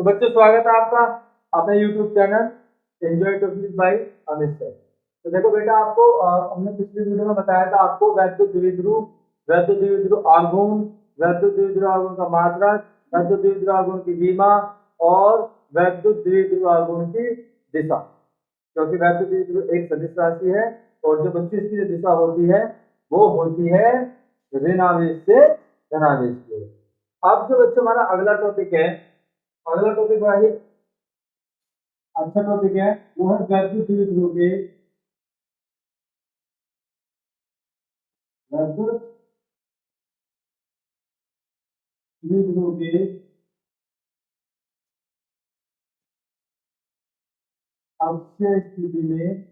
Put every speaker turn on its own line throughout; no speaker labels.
बच्चों स्वागत है आपका अपने YouTube channel enjoy to fees by Amit sir. तो देखो बेटा, आपको हमने पिछली वीडियो में बताया था आपको वैद्युत द्विध्रुव आघूर्ण, वैद्युत द्विध्रुव आघूर्ण का मात्रक, वैद्युत द्विध्रुव आघूर्ण की विमा और वैद्युत द्विध्रुव आघूर्ण की दिशा। क्योंकि वैद्युत द्विध्रुव एक सदिश राशि है और जो बच्ची इसकी जो दिशा होती है वो होती है ऋणावेश से धनावेश की। अब जो बच्चों हमारा अगला टॉपिक है, अगला टॉपिक है अच्छा टॉपिक है, वो है वैद्युत द्विध्रुव के वैद्युत द्विध्रुव के अक्षीय स्थिति में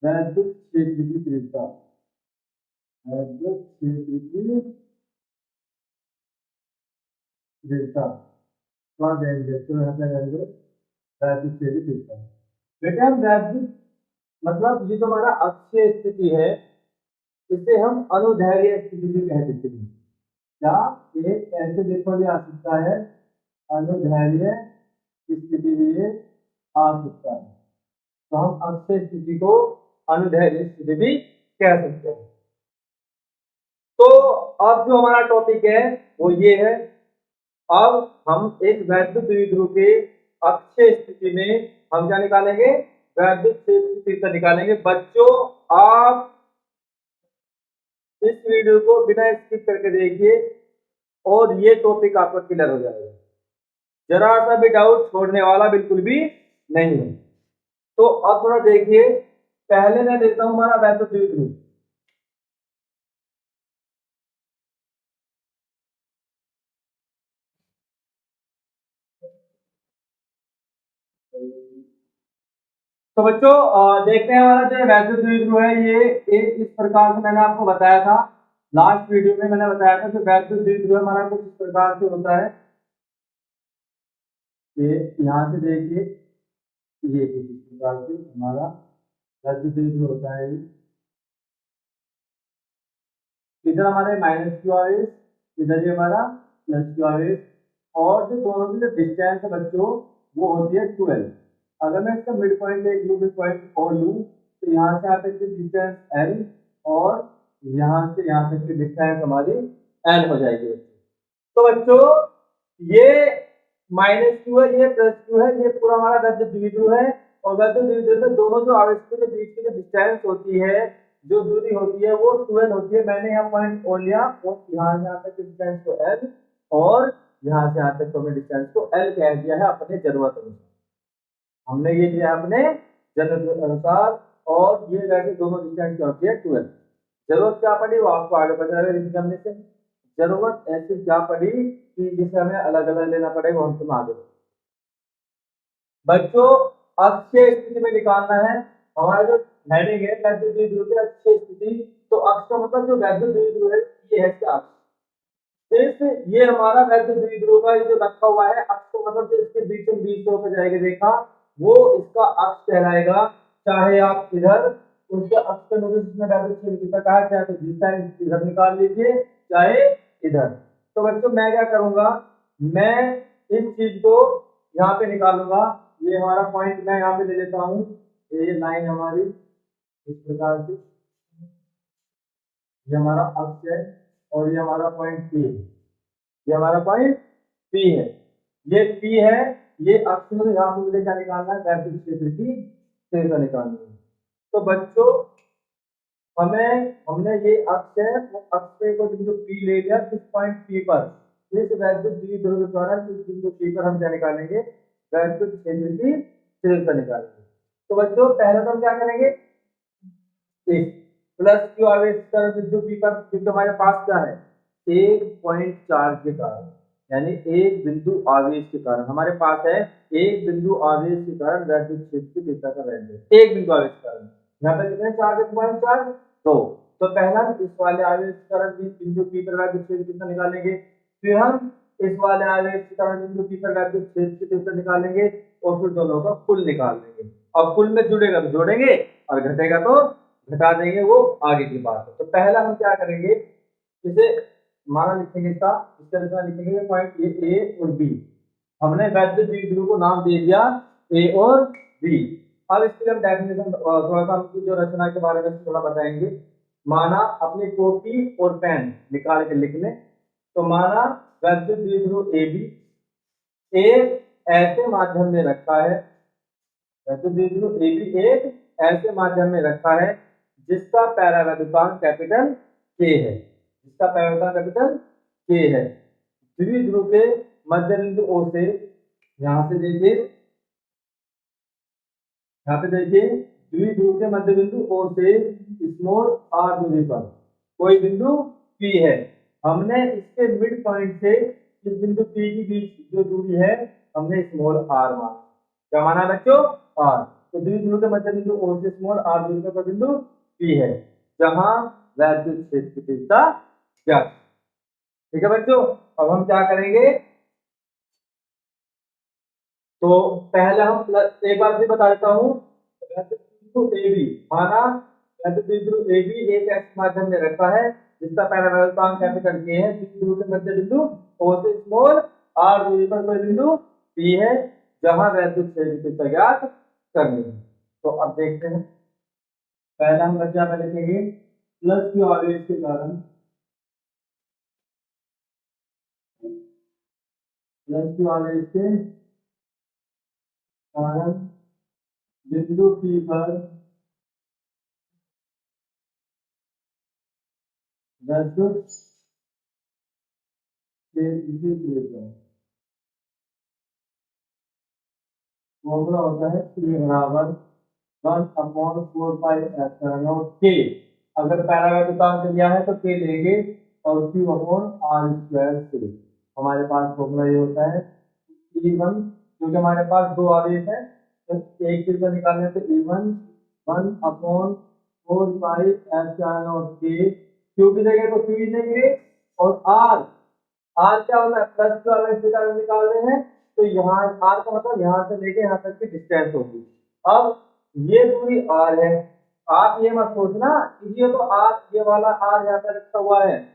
वैद्युत क्षेत्र की तीव्रता, वैद्युत क्षेत्र की तीव्रता वैद्युत क्षेत्र की तीव्रता। बेटे हम वैद्युत मतलब ये जो हमारा अक्षीय स्थिति है इसे हम अनुदैर्घ्य स्थिति भी कह सकते हैं। क्या एक ऐसे देखो भी आ सकता है, अनुदैर्घ्य स्थिति भी आ सकता है, तो हम अक्षीय स्थिति को अनुदैर्घ्य स्थिति भी कह सकते हैं। तो अब जो हमारा टॉपिक है वो ये है, अब हम एक वैद्युत द्विध्रुव के अक्षीय स्थिति में हम क्या निकालेंगे, वैद्युत क्षेत्र की तीव्रता निकालेंगे। बच्चों आप इस वीडियो को बिना स्किप करके देखिए और ये टॉपिक आपका क्लियर हो जाएगा, जरा सा भी डाउट छोड़ने वाला बिल्कुल भी नहीं है। तो अब थोड़ा देखिए, पहले मैं देता हूं हमारा वैद्युत द्विध्रुव। तो बच्चों देखते हैं हमारा जो वैद्युत द्विध्रुव है ये एक इस प्रकार से मैंने आपको बताया था, लास्ट वीडियो में मैंने बताया था कि वैद्युत द्विध्रुव हमारा कुछ इस प्रकार से होता है। ये यहाँ से देखिए, ये कुछ इस प्रकार से हमारा वैद्युत द्विध्रुव होता है। इधर हमारे माइनस क्यू आवेश, इधर ये हमारा प्लस क्यू आवेश, और जो दोनों की जो डिस्टेंस है बच्चों वो होती है 12। अगर मैं इसका मिड पॉइंट एक लूं, मिड पॉइंट और लूं, तो यहाँ से यहाँ तक की डिस्टेंस L और यहाँ से यहाँ तक की डिस्टेंस हमारी L हो जाएगी। तो बच्चों ये माइनस क्यू है, ये प्लस क्यू है, ये पूरा हमारा वैद्युत द्विध्रुव है। और वैद्युत द्विध्रुव में दोनों जो आवेशों के बीच की जो डिस्टेंस होती है, जो दूरी होती है वो 12 होती है। मैंने यहाँ पॉइंट ओ लिया और यहाँ से यहाँ तक की डिस्टेंस को L और यहाँ से यहाँ तक हमने डिस्टेंस को L कह दिया है अपने जरूरत अनुसार। हमने ये दिया अपने जरूरत अनुसार, और ये वैसे दोनों डिस्टेंस क्या होती है 12। जरूरत क्या पड़ी वो आपको आगे बताएगा इस करने से। जरूरत ऐसी क्या पड़ी कि जिसे हमें अलग अलग लेना पड़ेगा, हम तुम आगे बच्चों अक्षीय स्थिति में निकालना है। हमारा जो हेडिंग है वैद्युत द्विध्रुव की अक्षीय स्थिति, तो अक्ष का मतलब जो वैद्युत द्विध्रुव है ये है इसका अक्ष। इस ये हमारा वैद्युत द्विध्रुव का ये जो रखा हुआ है अक्ष का मतलब जो इसके बीचों बीच होकर जाएगा देखा, वो इसका अक्ष कहलाएगा। चाहे आप इधर उसके अक्ष के अनुरूप इसमें वैद्युत क्षेत्र कहा, चाहे तो जिस टाइम इधर निकाल लीजिए चाहे इधर। तो बच्चों मैं क्या करूंगा, मैं इस चीज को यहाँ पे निकालूंगा। ये हमारा पॉइंट मैं यहाँ पे ले लेता हूँ, ये लाइन हमारी इस प्रकार से, ये हमारा अक्ष है और ये हमारा पॉइंट पी है, ये हमारा पॉइंट पी है, ये पी है, ये अक्ष में यहाँ पे मुझे क्या निकालना है, वैद्युत क्षेत्र की तीव्रता निकालनी है। तो बच्चों हमने ये अक्ष है, अक्ष पे को बिंदु पी ले लिया, इस पॉइंट पी पर इस वैद्युत द्विध्रुव के द्वारा इस बिंदु पी पर हम क्या निकालेंगे, वैद्युत क्षेत्र की तीव्रता निकालेंगे। तो बच्चों पहले तो हम क्या करेंगे, इस प्लस क्यू आवेश पर बिंदु पी पर, क्योंकि हमारे पास क्या है एक पॉइंट चार्ज के कारण, यानी एक बिंदु आवेश के कारण हमारे पास है, एक बिंदु आवेश के कारण वैद्युत क्षेत्र की तीव्रता का वैल्यू एक बिंदु आवेश के कारण। यहाँ पे कितने चार्ज है, पॉइंट चार्ज दो। तो पहला इस वाले आवेश के कारण बिंदु पी पर वैद्युत क्षेत्र की तीव्रता निकालेंगे, फिर हम इस वाले आवेश के कारण बिंदु पी पर वैद्युत क्षेत्र की तीव्रता निकालेंगे और फिर दोनों का कुल निकाल लेंगे। अब कुल में जुड़ेगा तो जोड़ेंगे और घटेगा तो घटा देंगे, वो आगे की बात है। तो पहला हम क्या करेंगे, इसे माना लिखेंगे, इसका रचना लिखेंगे पॉइंट ए और बी। हमने वैद्युत द्विध्रुव को नाम दे दिया ए और बी। अब इसके लिए हम डेफिनेशन थोड़ा सा हमकी जो रचना के बारे में थोड़ा बताएंगे। माना अपनी कॉपी और पेन निकाल के लिख लें। तो माना वैद्युत द्विध्रुव ए बी एक ऐसे माध्यम में रखा है, वैद्युत द्विध्रुव ए बी एक ऐसे माध्यम में रखा है जिसका पैरावैद्युतांक कैपिटल के है, जिसका पैरावैद्युतांक कैपिटल के है। द्विध्रुव के मध्य बिंदु ओ से, यहां से देखिए, यहाँ पे देखिए द्विध्रुव के मध्य बिंदु ओ से स्मॉल आर दूरी पर कोई बिंदु पी है। हमने इसके मिड पॉइंट से इस बिंदु पी के बीच जो दूरी है हमने स्मॉल आर माना। क्या माना बच्चों? आर। तो द्विध्रुव के मध्य बिंदु ओ से स्मॉल आर दूरी पर बिंदु पी है जहां वैद्युत क्षेत्र की तीव्रता ज्ञात। ठीक है बच्चों, अब हम क्या करेंगे? तो पहले हम प्लस, एक बात भी बता देता हूँ, ए बी माना बिंदु ए बी एक ऐसे माध्यम में रखा है जिसका पैरावैद्युतांक कैपिटल के है। बिंदु के मध्य बिंदु ओ से स्मॉल आर दूरी पर कोई बिंदु पी है जहां वैद्युत क्षेत्र की तीव्रता ज्ञात करनी है। तो अब देखते हैं, पहले हम बच्चा में लिखेंगे प्लस क्यू आवेश के कारण, प्लस क्यू आवेश के कारण बिंदु पी पर वैद्युत क्षेत्र की तीव्रता फॉर्मूला होता है E बराबर 1/4πε0 k। अगर पैरावैद्युतांक दिया है तो k लेंगे और Q/r² से। हमारे पास फॉर्मूला ये होता है E1, क्योंकि हमारे पास दो आवेश है तो एक चीज को निकालने से E1 1/4πε0 k, Q की जगह तो Q ही लेंगे और R क्या होता है? प्लस क्यू आवेश के कारण निकाल रहे हैं तो यहाँ आर का मतलब यहाँ से लेके यहाँ तक की डिस्टेंस होगी। अब ये दूरी आर है, आप ये मत सोचना ये तो आर, ये वाला आर यहाँ पे रखा हुआ है,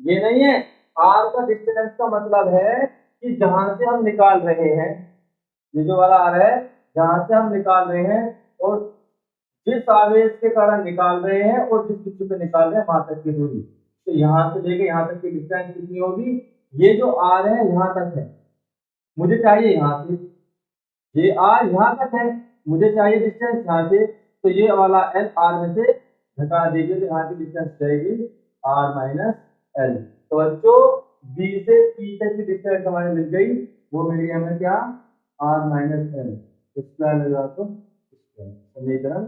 ये नहीं है। आर का डिस्टेंस का मतलब है कि जहां से हम निकाल रहे हैं, ये जो वाला आर है जहां से हम निकाल रहे हैं और जिस आवेश के कारण निकाल रहे हैं और जिस बिंदु पे निकाल रहे हैं वहां तक की दूरी। तो यहाँ से लेके यहाँ तक की डिस्टेंस कितनी होगी? ये जो आर है यहाँ तक है, मुझे चाहिए यहाँ से, ये आर यहाँ तक है, मुझे चाहिए डिस्टेंस यहाँ से, तो ये वाला एल आर में से घटा दीजिए तो यहाँ की डिस्टेंस जाएगी आर माइनस एल। तो बच्चों बी से पी तक की डिस्टेंस हमारी मिल गई, वो मिल गई हमें क्या? आर माइनस एल स्क्वायर लगा तो समीकरण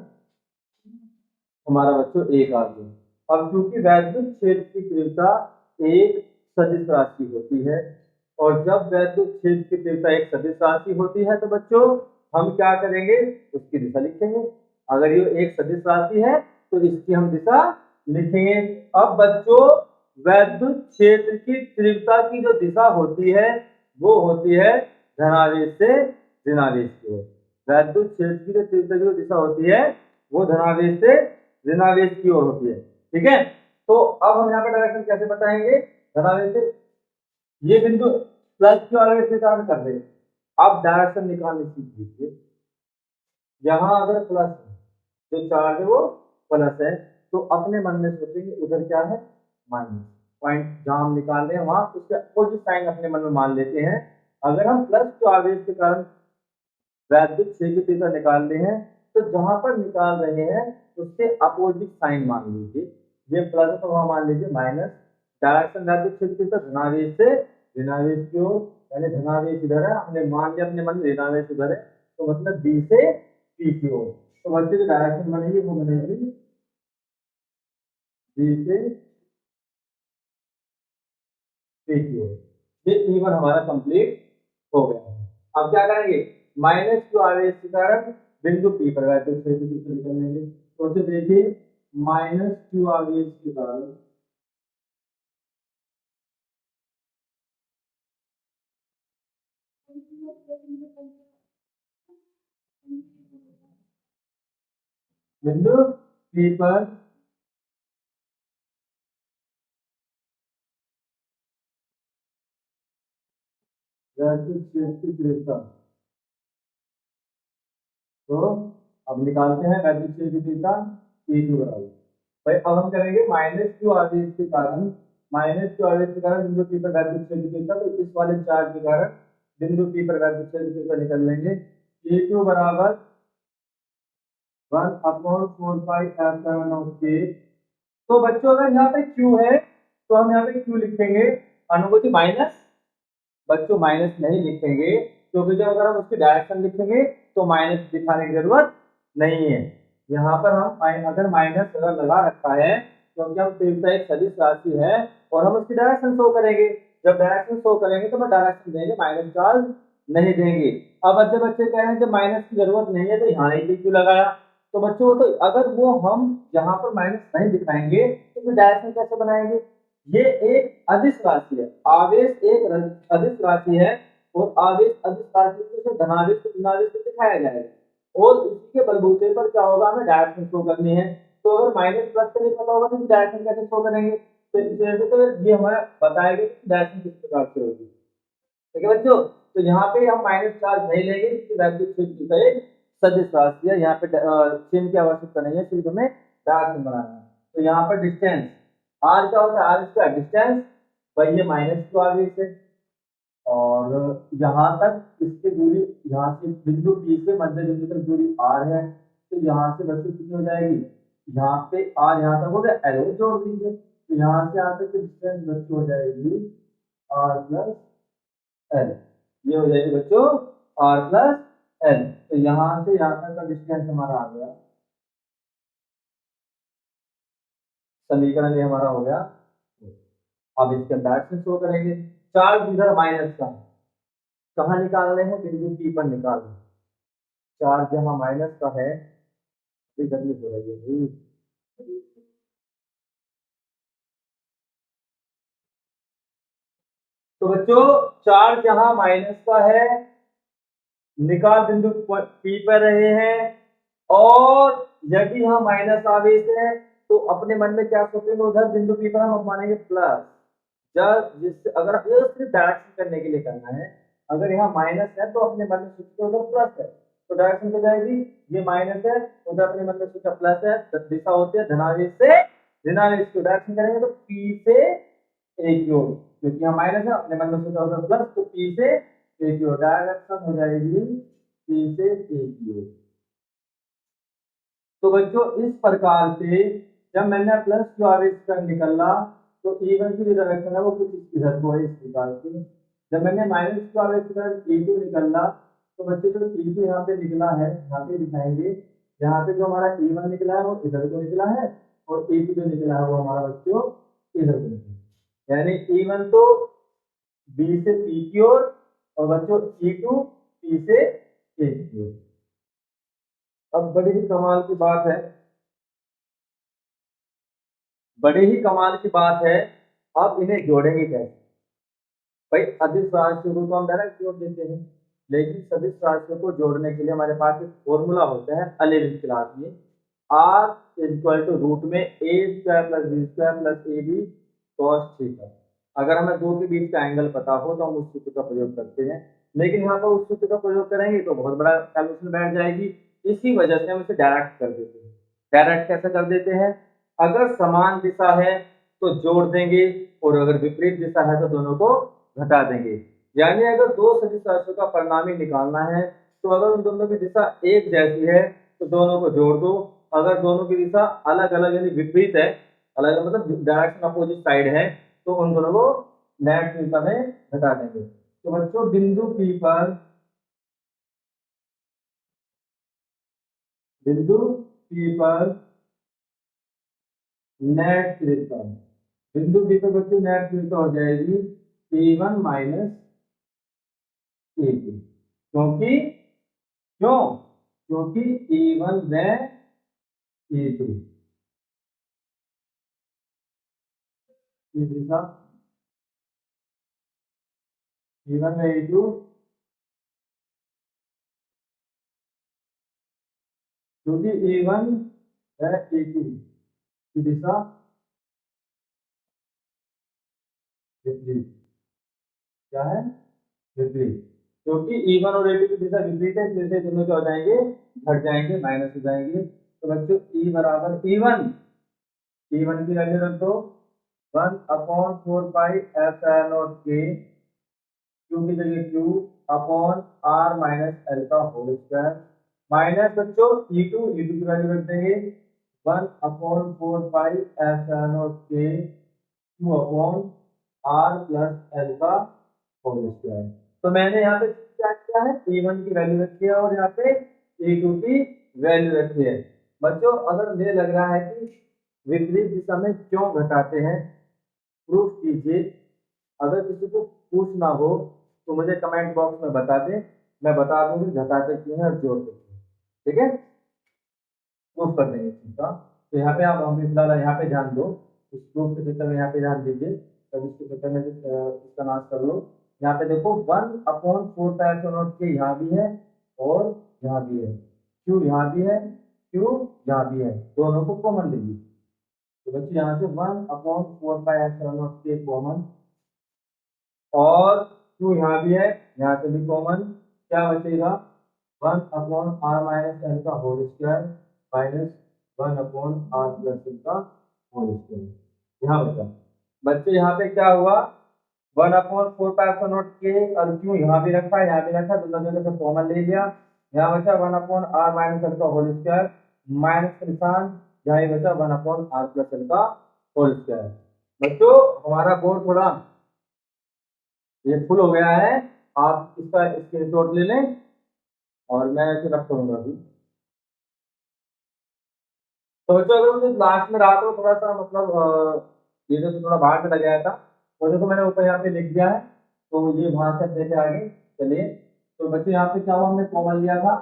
हमारा बच्चों एक आ गया। अब चूंकि वैद्युत क्षेत्र की तीव्रता एक सदिश राशि होती है और जब वैद्युत क्षेत्र की तीव्रता एक सदिश राशि होती है तो बच्चों हम क्या करेंगे? उसकी दिशा लिखेंगे। अगर ये एक सदिश राशि है तो इसकी हम दिशा लिखेंगे। अब बच्चों वैद्युत क्षेत्र की तीव्रता की जो दिशा होती है वो होती है धनावेश से ऋणावेश की ओर। वैद्युत क्षेत्र की जो तीव्रता की जो दिशा होती है वो धनावेश से ऋणावेश की ओर होती है। ठीक है, तो अब हम यहाँ पे डायरेक्शन कैसे बताएंगे? धनावेश से ये बिंदु प्लस क्यू आवेश के कारण कर दे। अब डायरेक्शन निकालने सीख लीजिए। यहाँ अगर प्लस जो चार्ज है वो प्लस है तो अपने मन में सोचेंगे उधर क्या है? माइनस। पॉइंट जहां हम निकाल रहे हैं वहां उसके अपोजिट साइन अपने मन में मान लेते हैं। अगर हम प्लस क्यू आवेश के कारण वैद्युत क्षेत्र की तीव्रता निकाल रहे हैं तो जहां पर निकाल रहे हैं उसके अपोजिट साइन मान लीजिए। ये प्लस है तो वहां मान लीजिए माइनस। डायरेक्शन वैद्युत क्षेत्र की धनावेश से ऋणावेश की ओर, यानी धनावेश इधर है, हमने मान लिया अपने मन में ऋणावेश उधर है तो मतलब बी से पी की ओर। तो बच्चे जो डायरेक्शन बनेगी वो बनेगी बी से पी की ओर। ये E1 हमारा कंप्लीट हो गया है। अब क्या करेंगे? माइनस क्यू आवेश के कारण बिंदु पी पर वैद्युत क्षेत्र की दिशा निकालेंगे। तो देखिए माइनस क्यू आवेश के कारण बिंदु पी पर वैद्युत क्षेत्र की तीव्रता। तो अब निकालते हैं वैद्युत क्षेत्र की तीव्रता E2 बराबर। भाई अब हम करेंगे माइनस क्यू आवेश के कारण, माइनस क्यू आवेश के कारण बिंदु P पर वैद्युत क्षेत्र की तीव्रता, तो इस वाले चार्ज के कारण बिंदु P पर वैद्युत क्षेत्र की तीव्रता निकाल लेंगे। E2 बराबर 1/4π तो बच्चों अगर यहाँ पे Q है तो हम यहाँ पे Q लिखेंगे अनुगति माइनस, बच्चों माइनस नहीं लिखेंगे क्योंकि जब अगर हम उसकी डायरेक्शन लिखेंगे तो माइनस दिखाने की जरूरत नहीं है। यहाँ पर हम अगर माइनस अगर लगा रखा है क्योंकि हम तीव्रता एक सदिश राशि है और हम उसकी डायरेक्शन शो करेंगे, जब डायरेक्शन शो करेंगे तो हम डायरेक्शन देंगे, माइनस चार्ज नहीं देंगे। अब अच्छे बच्चे कह रहे हैं जब माइनस की जरूरत नहीं है तो यहाँ ही क्यों लगाया, तो बच्चों तो अगर वो हम यहाँ पर माइनस नहीं दिखाएंगे तो फिर डायरेक्शन कैसे बनाएंगे। ये एक अदिश राशि है, आवेश एक अदिश राशि है और आवेश अदिश राशि को धनावेश को ऋणावेश से दिखाया जाएगा और इसके बलबूते पर क्या होगा, हमें डायरेक्शन शो करनी है। तो अगर माइनस प्लस का नहीं पता होगा तो डायरेक्शन कैसे शो करेंगे, तो इस वजह से तो ये हमें बताएगा कि डायरेक्शन किस प्रकार से होगी। ठीक है बच्चों, तो यहाँ पे हम माइनस चार्ज नहीं लेंगे क्योंकि वैद्युत क्षेत्र का एक सदिश राशि है, यहाँ पे चिन्ह की आवश्यकता नहीं है, सिर्फ हमें डायरेक्शन बनाना है। तो यहाँ पर डिस्टेंस आर क्या होता है, आर इसका डिस्टेंस, भाई ये माइनस क्यू आवेश है और यहाँ तक इसकी दूरी, यहाँ से बिंदु P से मध्य बिंदु तक दूरी r है, तो यहाँ से बच्चों कितनी हो जाएगी, यहाँ पे r यहाँ तक हो गया, एरो जोड़ दीजिए, तो यहाँ से यहाँ तक की डिस्टेंस बच्चों हो जाएगी r प्लस एल, ये हो जाएगी बच्चों r प्लस एल। तो यहाँ से यहाँ तक का डिस्टेंस हमारा आ गया, समीकरण ये हमारा हो गया। अब इसके डायरेक्शन शो करेंगे, चार्ज इधर माइनस का कहाँ निकालने हैं, बिंदु P पर निकालना, चार्ज यहाँ माइनस का है, गर्मी हो रही है। तो बच्चों चार्ज यहाँ माइनस का है, निकाल बिंदु P पर रहे हैं और यदि यहाँ माइनस आवेश है तो अपने मन में क्या सोचेंगे, उधर बिंदु P पर हम मानेंगे प्लस, जब जिससे अगर ये सिर्फ डायरेक्शन करने के लिए करना है, अगर यहाँ माइनस है तो अपने मन में सोचते उधर प्लस है, तो डायरेक्शन हो जाएगी, ये माइनस है उधर अपने मन में सोचा प्लस है, दिशा होती है धनावेश से ऋणावेश की, डायरेक्शन करेंगे तो P से A की ओर, क्योंकि यहाँ माइनस है अपने मन में सोचा उधर प्लस, तो P से A की ओर डायरेक्शन हो जाएगी P से A की ओर। तो बच्चों इस प्रकार से जब मैंने प्लस क्यू आवेश कर निकला तो E1 की जो डायरेक्शन है वो कुछ इधर को है, इस प्रकार से। जब मैंने माइनस क्यू आवेश कर E2 निकला तो बच्चे जो E2 यहाँ पे निकला है, यहाँ पे दिखाएंगे, यहाँ पे जो हमारा E1 निकला है वो इधर को निकला है और E2 जो निकला है वो हमारा बच्चों इधर को निकला, यानी E1 तो B से P की ओर और बच्चों E2 P से A की ओर। अब बड़ी ही कमाल की बात है, बड़े ही कमाल की बात है, अब इन्हें जोड़ेंगे कैसे। भाई अदिश राशियों को तो हम डायरेक्ट जोड़ देते हैं, लेकिन सदिश राशियों को जोड़ने के लिए हमारे पास एक फॉर्मूला होता है 11th क्लास में, r इक्वल टू रूट में a square plus B square plus A B cos theta. अगर हमें दो के बीच का एंगल पता हो तो हम उस सूत्र का प्रयोग करते हैं, लेकिन यहाँ पर उस सूत्र का प्रयोग करेंगे तो बहुत बड़ा कैलकुलेशन बैठ जाएगी, इसी वजह से हम इसे डायरेक्ट कर देते हैं। डायरेक्ट कैसे कर देते हैं, अगर समान दिशा है तो जोड़ देंगे और अगर विपरीत दिशा है तो दोनों को घटा देंगे। यानी अगर दो सदिश राशियों का परिणामी निकालना है तो अगर उन दोनों की दिशा एक जैसी है तो दोनों को जोड़ दो, अगर दोनों की दिशा अलग अलग यानी विपरीत है, अलग मतलब डायरेक्शन अपोजिट साइड है, तो उन दोनों को नेट दिशा में घटा देंगे। तो बच्चों बिंदु P पर, बिंदु P पर नेट तीव्रता, बिंदु P पर बच्चों नेट तीव्रता हो जाएगी E1 माइनस E2, क्योंकि क्यों, क्योंकि E1 में E2 की दिशा, E1 में E2 क्योंकि E1 है E2 की दिशा विपरीत, क्या है विपरीत, क्योंकि E1 और E2 की दिशा विपरीत है, इसलिए से दोनों क्या हो जाएंगे, घट जाएंगे, माइनस हो जाएंगे। तो बच्चों E बराबर E1 की वैल्यू रख दो 1/4 पाई एप्सिलॉन नॉट के, क्यू की जगह Q upon R minus L का होल स्क्वायर, माइनस बच्चों E2 की वैल्यू रख देंगे 1/4 पाई एप्सिलॉन नॉट के Q upon R plus L का होल स्क्वायर। तो मैंने यहाँ पे क्या किया है, E1 की वैल्यू रखी है और यहाँ पे E2 की वैल्यू रखी है। बच्चों अगर मुझे लग रहा है कि विपरीत दिशा में क्यों घटाते हैं, प्रूफ कीजिए। अगर किसी को पूछना हो तो मुझे कमेंट बॉक्स में बता दें, मैं बता दूंगी घटाते क्यों है और जोड़ते क्यों है। ठीक है, प्रूफ कर देंगे चीज का। तो यहाँ पे आप हमें फिलहाल यहाँ पे ध्यान दो, इस प्रूफ के चक्कर में यहाँ पे ध्यान दीजिए, तब इसके चक्कर में इसका नाश कर लो। यहाँ पे देखो 1/4 के यहाँ भी है और यहाँ भी है, क्यू यहाँ भी है, क्यू यहाँ भी है, दोनों को कॉमन लीजिए। तो बच्चे यहाँ से 1/4 के कॉमन, और क्यू यहाँ भी है, यहाँ से भी कॉमन, क्या बचेगा 1/r माइनस एल का whole square minus 1/r plus L का होल स्क्वायर। यहाँ बचा बच्चे, यहाँ पे क्या हुआ 1/4 के और क्यू यहाँ भी रखा, यहाँ भी रखा, दोनों जगह से कॉमन ले लिया। यहाँ बचा 1/r माइनस एल का होल स्क्वायर, माइनस का निशान, यहाँ बचा 1/r प्लस एल का होल स्क्वायर। बच्चों हमारा बोर्ड थोड़ा ये फुल हो गया है, आप इसका स्क्रीनशॉट ले लें और मैं इसे रख करूंगा अभी। तो बच्चों अगर मुझे लास्ट में रहा तो थोड़ा सा मतलब वीडियो से थोड़ा बाहर चला गया था, तो देखो मैंने ऊपर यहाँ पे लिख दिया है, तो ये वहां से देखे आगे चलिए। तो बच्चों यहाँ पे क्या हुआ, हमने कॉमन लिया था,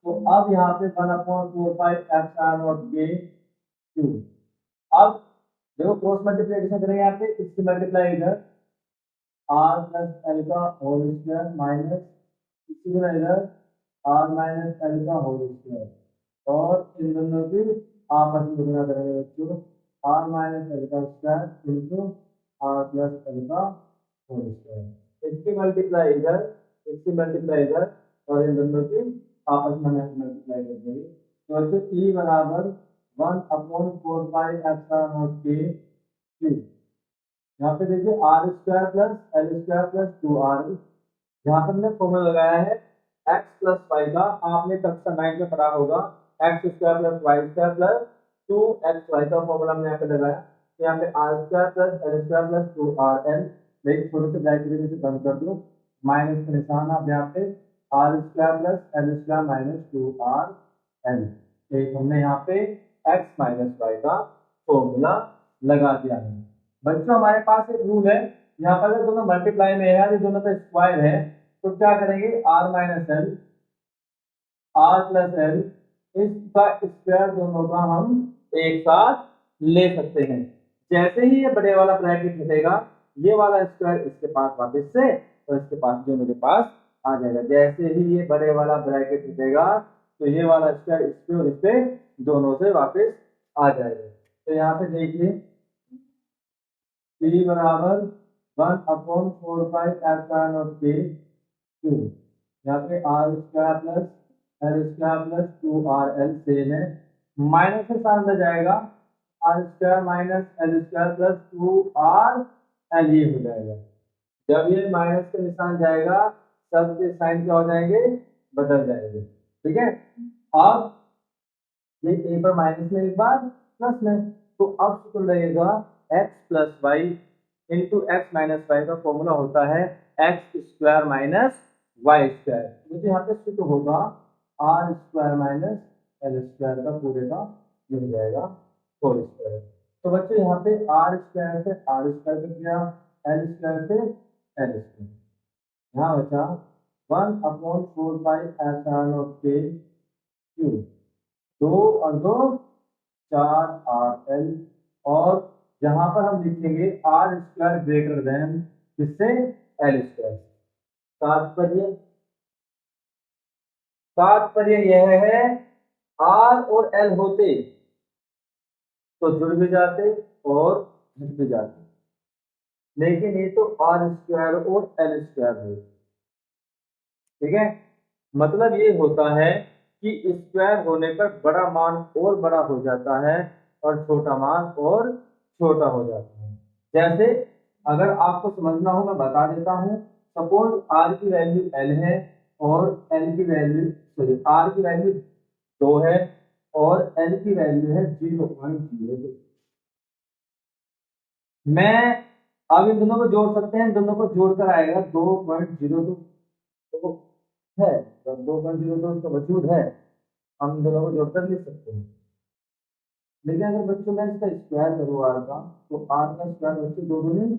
तो अब यहाँ पे 1/4 के क्यूब। अब देखो क्रॉस मल्टीप्लिकेशन करेंगे, यहाँ पे इसकी मल्टीप्लाई इधर आर प्लस एल का होल स्क्वायर माइनस इसी तरह इधर आर माइनस एल का होल स्क्वायर, और इन दोनों की आपस में गुणा करेंगे बच्चों, आर माइनस एल का square into R plus L का होल स्क्वायर। इसकी मल्टीप्लाई इधर, इसकी मल्टीप्लाई इधर, और इन दोनों की आपस में मल्टीप्लाई कर देंगे। तो बच्चों ई बराबर 1/4 पाई एप्सिलॉन नॉट के क्यूब। यहाँ पे देखिए R square plus L square plus 2r, यहाँ पर हमने फॉर्मूला लगाया है x प्लस वाई का, आपने कक्षा 9 में पढ़ा होगा, X square plus Y square plus 2xy का फॉर्मूला हमने यहाँ पे लगाया। तो यहाँ पे R square plus L square plus 2rl, देखिए छोटे से ब्रैकेट से बंद कर दो, माइनस का निशान, आप यहाँ पे R square plus L square minus 2rl, एक हमने यहाँ पे x माइनस वाई का फॉर्मूला लगा दिया है। बच्चों हमारे पास एक रूल है, यहाँ पर अगर दोनों मल्टीप्लाई में है, ये दोनों पे स्क्वायर है, तो क्या करेंगे r minus L R plus L इसका स्क्वायर दोनों का हम एक साथ ले सकते हैं। जैसे ही ये बड़े वाला ब्रैकेट हटेगा, ये वाला स्क्वायर इसके पास वापस से और इसके पास दोनों के पास आ जाएगा। जैसे ही ये बड़े वाला ब्रैकेट हटेगा तो ये वाला स्क्वायर इस पे और इस पे दोनों से वापस आ जाएगा। तो यहाँ पे देखिए p बराबर 1/4 पाई क्यूब, यहाँ पे R square plus L square plus 2rl same है, माइनस से साइन में जाएगा, R square minus L square plus 2rl ये हो जाएगा। जब ये माइनस के निशान जाएगा सब के साइन क्या हो जाएंगे, बदल जाएंगे। ठीक है, अब ये ए पर माइनस में एक बार प्लस में, तो अब सूत्र लगेगा x plus Y into X minus Y का फॉर्मूला होता है X square minus Y square. मुझे यहाँ पे सूत्र होगा R square minus L square का पूरे का ये हो जाएगा होल स्क्वायर। तो बच्चों यहाँ पे आर स्क्वायर से आर स्क्वायर कट गया, एल स्क्वायर से एल स्क्वायर, यहाँ बचा 1/4 पाई एप्सिलॉन नॉट के क्यूब, 2 और 2 4rl, और जहां पर हम लिखेंगे आर स्क्वायर ग्रेटर देन किससे, एल स्क्वायर। तात्पर्य तात्पर्य यह है आर और एल होते तो जुड़ भी जाते और घट भी जाते, लेकिन ये तो आर स्क्वायर और एल स्क्वायर है, ठीक है, मतलब ये होता है कि स्क्वायर होने पर बड़ा मान और बड़ा हो जाता है और छोटा मान और छोटा हो जाता है। जैसे अगर आपको समझना हो मैं बता देता हूँ। सपोज आर की वैल्यू एल है और एल की वैल्यू सॉरी आर की वैल्यू 2 है और एल की वैल्यू है 0.02। मैं अब इन दोनों को जोड़ सकते हैं, इन दोनों को जोड़कर आएगा 2.02। तो है, जब 2.02 का वजूद है, हम इन दोनों को जोड़कर लिख सकते हैं। लेकिन अगर बच्चों मैं इसका स्क्वायर करूँ आर का, तो आर का स्क्वायर बच्चे 2 दूनी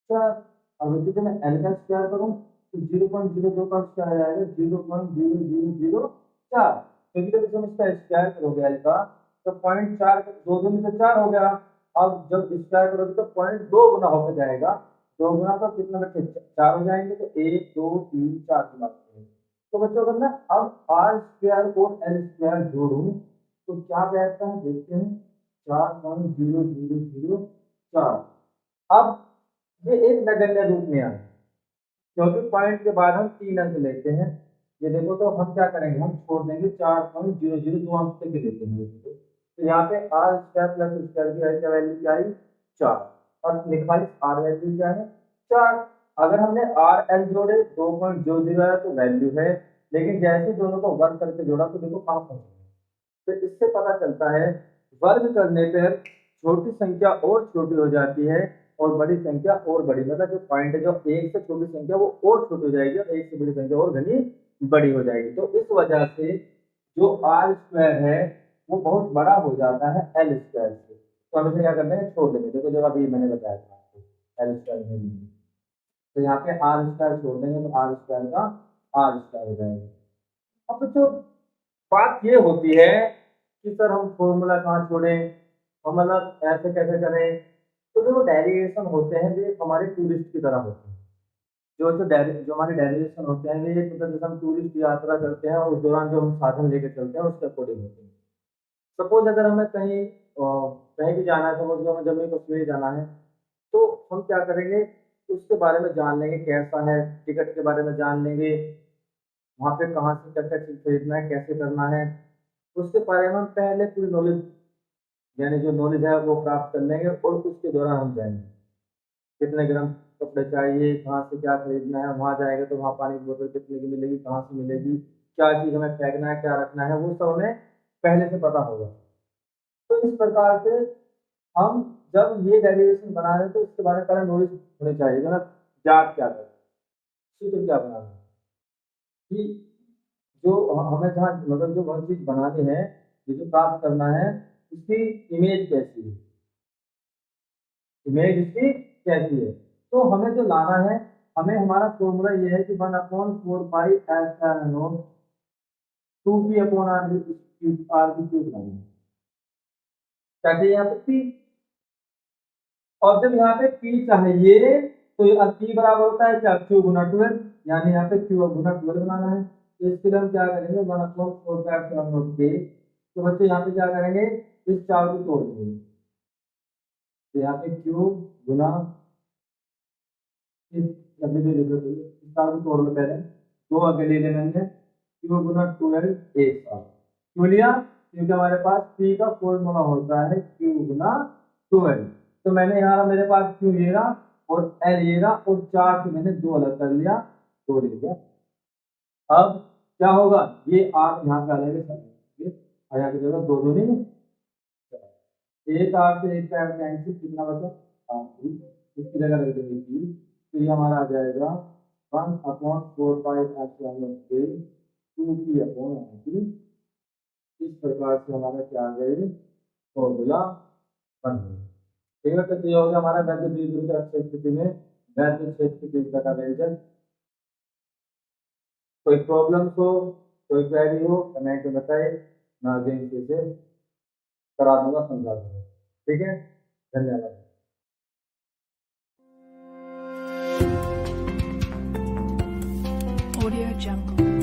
4। और बच्चे जब मैं एल का स्क्वायर करूँ तो 0.02 का स्क्वायर आ जाएगा 0.0004। क्योंकि जब तुम इसका स्क्वायर करोगे एल का तो 0.4 2 दूनी तो 4 हो गया। अब जब स्क्वायर करोगे तो 0.2 गुना होकर जाएगा। 2 गुना तो कितना बच्चे 4 हो जाएंगे, तो 1 2 3 4 की बात करेंगे। तो बच्चों अगर मैं अब आर स्क्वायर और एल स्क्वायर जोड़ूं तो क्या बैठता है देखते हैं, 4.0004। अब ये एक नगण्य रूप में आए, क्योंकि पॉइंट के बाद हम 3 अंक लेते हैं। ये देखो तो हम क्या करेंगे, हम छोड़ देंगे 4.00 2 अंक तक लेते हैं। तो यहाँ पे आर स्क्वायर प्लस स्क्वायर की क्या वैल्यू क्या आई 4 और लिखा आर वैल्यू क्या है 4। अगर हमने आर एल जोड़े 2.00 आया तो वैल्यू है, लेकिन जैसे दोनों को वर्ग करके जोड़ा तो देखो कहाँ पहुंच गए। तो इससे पता चलता है वर्ग करने पर छोटी संख्या और छोटी हो जाती है और बड़ी संख्या और बड़ी, मतलब जो पॉइंट है जो एक से छोटी संख्या वो और छोटी हो जाएगी और एक से बड़ी संख्या और घनी बड़ी हो जाएगी। तो इस वजह से जो आर स्क्वायर है वो बहुत बड़ा हो जाता है एल स्क्वायर से। तो हम इसे क्या करते हैं छोड़ देंगे। देखो जब अभी मैंने बताया था आपको एल स्क्वायर में, तो यहाँ पे आर स्क्वायर छोड़ देंगे तो आर स्क्वायर का आर स्क्वायर हो जाएगा। अब जो बात ये होती है कि सर हम फॉर्मूला कहाँ छोड़ें, हम मतलब ऐसे कैसे करें। तो जो डेरिवेशन होते हैं वे हमारे टूरिस्ट की तरह होते हैं। जो हमारे डेरिवेशन होते हैं वे मतलब जैसे हम टूरिस्ट यात्रा करते हैं और उस दौरान जो हम साधन लेके चलते हैं उसके अकॉर्डिंग होते हैं। सपोज अगर हमें कहीं कहीं भी जाना है, सपोज हमें जम्मू कश्मीर जाना है, तो हम क्या करेंगे उसके बारे में जान लेंगे कैसा है, टिकट के बारे में जान लेंगे, वहाँ पे कहाँ से क्या क्या चीज़ खरीदना है, कैसे करना है, उसके बारे में हम पहले पूरी नॉलेज यानी जो नॉलेज है वो प्राप्त कर लेंगे और उसके दौरान हम जाएंगे। कितने ग्राम कपड़े चाहिए, कहाँ से क्या खरीदना है, वहाँ जाएंगे तो वहाँ पानी की बोतल कितने की मिलेगी, कहाँ से मिलेगी, क्या चीज़ हमें फेंकना है, क्या रखना है, वो सब हमें पहले से पता होगा। तो इस प्रकार से हम जब ये डेरिवेशन बना रहे हैं तो इसके बारे में पहले नॉलेज होनी चाहिए कि हमें जात क्या है, सूत्र क्या बनाना है, कि जो हमें जहाँ मतलब जो वह चीज़ बनानी है, जिसे प्राप्त करना है, उसकी इमेज कैसी है, इमेज इसकी कैसी है। तो हमें जो लाना है, हमें हमारा फॉर्मूला ये है कि 1/4 पाई टू पी अपॉन आर की क्यूब लानी है। क्या चाहिए यहाँ पे पी, और जब यहाँ पे पी चाहिए तो अब पी बराबर होता है क्या क्यू गुना 12, यानी यहाँ पे क्यू गुना 12 बनाना है। तो इसके लिए हम क्या करेंगे 1/4 के, तो बच्चे यहाँ पे क्या करेंगे इस 4 को तोड़ देंगे। तो यहाँ पे क्यू गुना इस लंबे जो लिखो तो इस 4 को तोड़ लो पहले, 2 आगे ले लेना है, क्यू गुना 12 एक साथ क्यों लिया, क्योंकि हमारे पास पी का फॉर्मूला होता है क्यू गुना 12। तो मैंने यहाँ मेरे पास क्यू ये रहा और एल ये रहा और 4 से मैंने 2 अलग कर लिया, 2 लिख दिया। अब क्या होगा, ये आठ यहाँ पे आ जाएगा, और यहाँ की जगह 2 2 नहीं, एक 8 से 1 का कैंसिल, कितना बचा 8, इसकी जगह रख देंगे 3। तो ये हमारा आ जाएगा 1/4 पाई टू पी अपॉन आर। इस प्रकार से हमारा क्या आ गया फॉर्मूला बन गया। ठीक है, तो ये हो गया हमारा वैद्य द्विध्रुव के अक्षय स्थिति में वैद्य क्षेत्र की तीव्रता का व्यंजन। कोई प्रॉब्लम हो, कोई क्वेरी हो कमेंट में बताइए, मैं आगे इसे करा दूंगा, समझा दूंगा। ठीक है, धन्यवाद।
Audio Jungle.